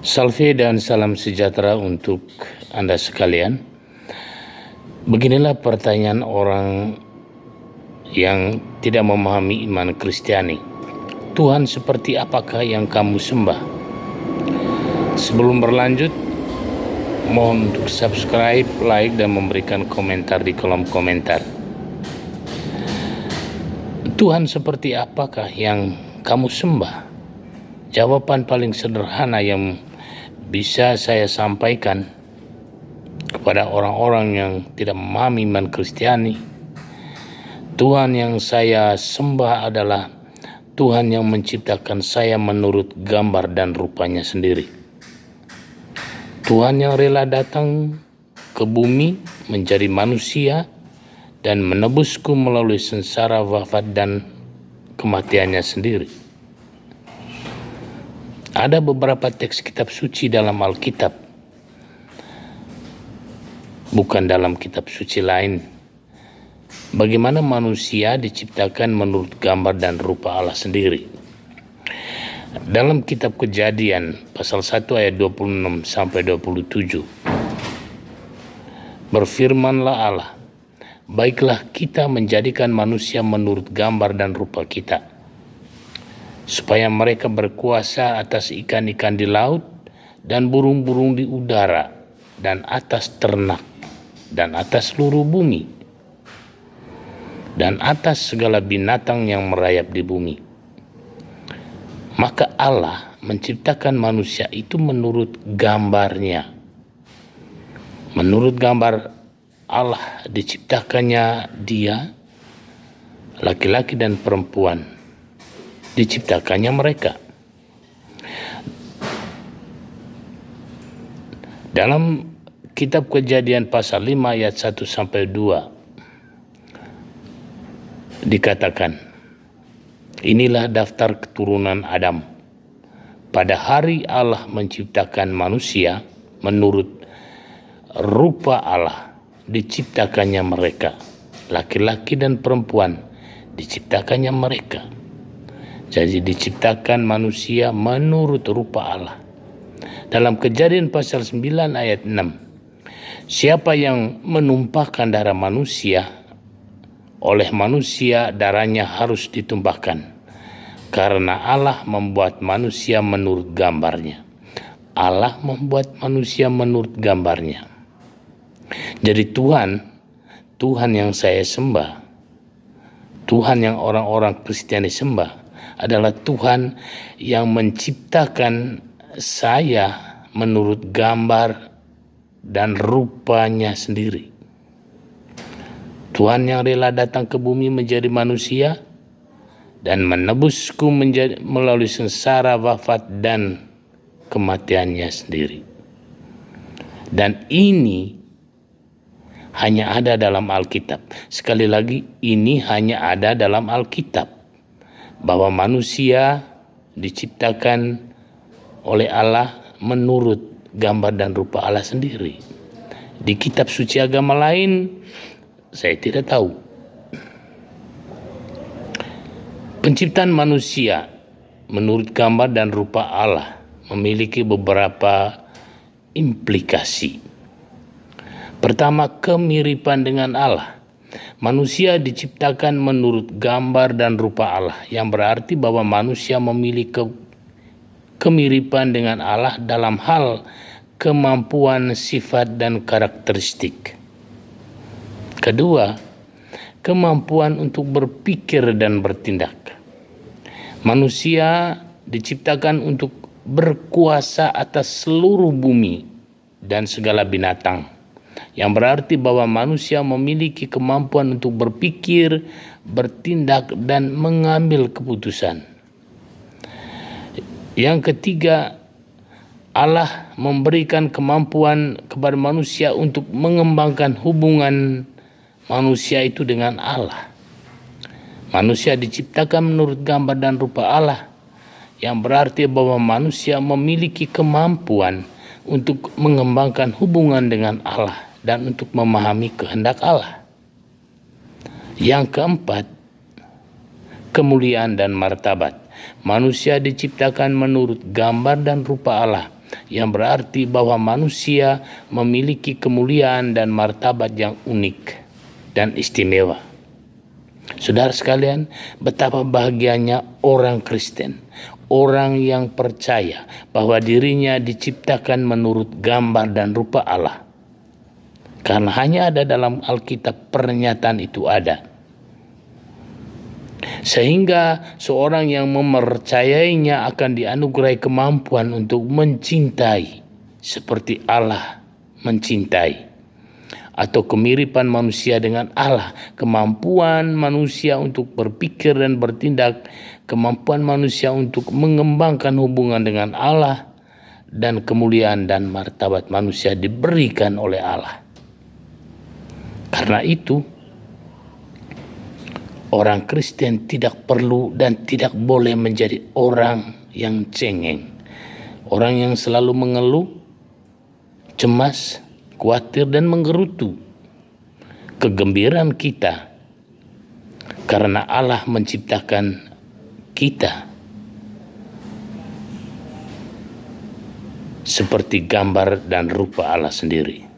Salve dan salam sejahtera untuk Anda sekalian. Beginilah pertanyaan orang yang tidak memahami iman Kristiani. Tuhan seperti apakah yang kamu sembah? Sebelum berlanjut, mohon untuk subscribe, like, dan memberikan komentar di kolom komentar. Tuhan seperti apakah yang kamu sembah? Jawaban paling sederhana yang bisa saya sampaikan kepada orang-orang yang tidak memahami iman Kristiani, Tuhan yang saya sembah adalah Tuhan yang menciptakan saya menurut gambar dan rupanya sendiri. Tuhan yang rela datang ke bumi menjadi manusia dan menebusku melalui sengsara, wafat, dan kematiannya sendiri. Ada beberapa teks kitab suci dalam Alkitab, bukan dalam kitab suci lain, bagaimana manusia diciptakan menurut gambar dan rupa Allah sendiri. Dalam kitab Kejadian pasal 1 ayat 26 sampai 27, berfirmanlah Allah, baiklah kita menjadikan manusia menurut gambar dan rupa kita, supaya mereka berkuasa atas ikan-ikan di laut dan burung-burung di udara dan atas ternak dan atas seluruh bumi dan atas segala binatang yang merayap di bumi. Maka Allah menciptakan manusia itu menurut gambarnya. Menurut gambar Allah diciptakannya dia, laki-laki dan perempuan diciptakannya mereka. Dalam kitab Kejadian pasal 5 ayat 1 sampai 2 dikatakan, inilah daftar keturunan Adam. Pada hari Allah menciptakan manusia menurut rupa Allah diciptakannya mereka, laki-laki dan perempuan diciptakannya mereka. Jadi diciptakan manusia menurut rupa Allah. Dalam Kejadian pasal 9 ayat 6, siapa yang menumpahkan darah manusia, oleh manusia darahnya harus ditumpahkan, karena Allah membuat manusia menurut gambarnya. Allah membuat manusia menurut gambarnya. Jadi Tuhan yang saya sembah, Tuhan yang orang-orang Kristiani sembah, adalah Tuhan yang menciptakan saya menurut gambar dan rupanya sendiri. Tuhan yang rela datang ke bumi menjadi manusia dan menebusku melalui sengsara, wafat, dan kematiannya sendiri. Dan ini hanya ada dalam Alkitab. Sekali lagi, ini hanya ada dalam Alkitab, bahwa manusia diciptakan oleh Allah menurut gambar dan rupa Allah sendiri. Di kitab suci agama lain, saya tidak tahu. Penciptaan manusia menurut gambar dan rupa Allah memiliki beberapa implikasi. Pertama, kemiripan dengan Allah. Manusia diciptakan menurut gambar dan rupa Allah, yang berarti bahwa manusia memiliki kemiripan dengan Allah dalam hal kemampuan, sifat, dan karakteristik. Kedua, kemampuan untuk berpikir dan bertindak. Manusia diciptakan untuk berkuasa atas seluruh bumi dan segala binatang, yang berarti bahwa manusia memiliki kemampuan untuk berpikir, bertindak, dan mengambil keputusan. Yang ketiga, Allah memberikan kemampuan kepada manusia untuk mengembangkan hubungan manusia itu dengan Allah. Manusia diciptakan menurut gambar dan rupa Allah, yang berarti bahwa manusia memiliki kemampuan untuk mengembangkan hubungan dengan Allah dan untuk memahami kehendak Allah. Yang keempat, kemuliaan dan martabat. Manusia diciptakan menurut gambar dan rupa Allah, yang berarti bahwa manusia memiliki kemuliaan dan martabat yang unik dan istimewa. Saudara sekalian, betapa bahagianya orang Kristen, orang yang percaya bahwa dirinya diciptakan menurut gambar dan rupa Allah. Karena hanya ada dalam Alkitab pernyataan itu ada. Sehingga seorang yang mempercayainya akan dianugerahi kemampuan untuk mencintai seperti Allah mencintai, atau kemiripan manusia dengan Allah, kemampuan manusia untuk berpikir dan bertindak, kemampuan manusia untuk mengembangkan hubungan dengan Allah, dan kemuliaan dan martabat manusia diberikan oleh Allah. Karena itu, orang Kristen tidak perlu dan tidak boleh menjadi orang yang cengeng, orang yang selalu mengeluh, cemas, khawatir dan menggerutu. Kegembiraan kita karena Allah menciptakan kita seperti gambar dan rupa Allah sendiri.